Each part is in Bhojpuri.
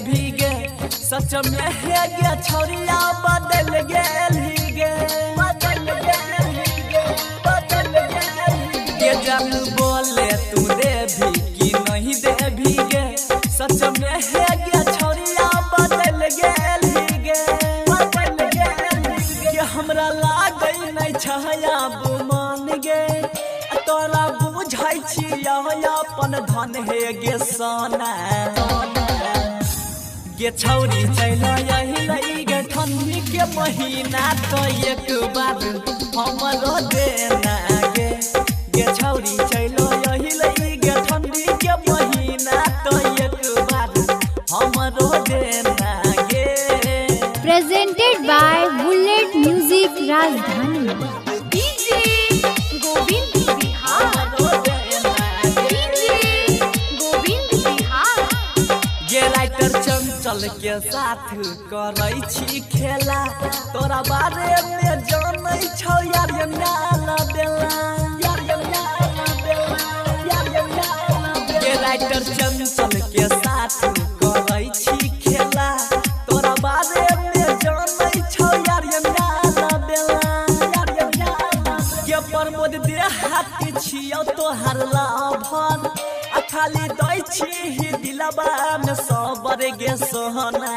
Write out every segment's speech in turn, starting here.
भीगे सच में है गे छोरिया बदल गेल गे बदल गेल जब बोले तू दे भी कि नहीं दे भीगे सच में है गे छोरिया बदल गेल गे बदल गेल हमरा लागै नहीं छया मान गे तोरा बुझाई छिया अपन धन हे गे सोना गे छौरी चल यही लई गे ठंडी के महीना तो एक बार हमरो देना गे गे छौरी चल यही लई गे ठंडी के महीना तो एक बार हमरो देना गे। प्रेजेंटेड बाय बुलेट म्यूजिक राजधानी। चल के साथ करै छी खेला तोरा बारे में जानै छौ यार ना देला राइटर चंचल के साथ करै छी खेला तोरा बारे में जानै छौ यार ना देला के प्रमोद दे हाथ छियौ तोहर लाभन खाली दै छी दिलबा में सबर गे सोहना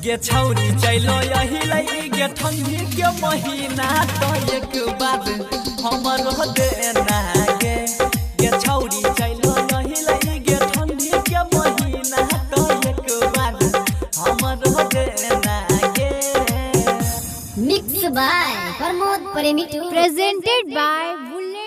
गे छौरी चलो यही लई गे ठंडी के महीना तो एक बार हमरो देना गे गे छौरी चलो यही लई गे ठंडी के महीना तो एक बार हमरो देना गे। Mix by Pramod Premi. Presented by bullet.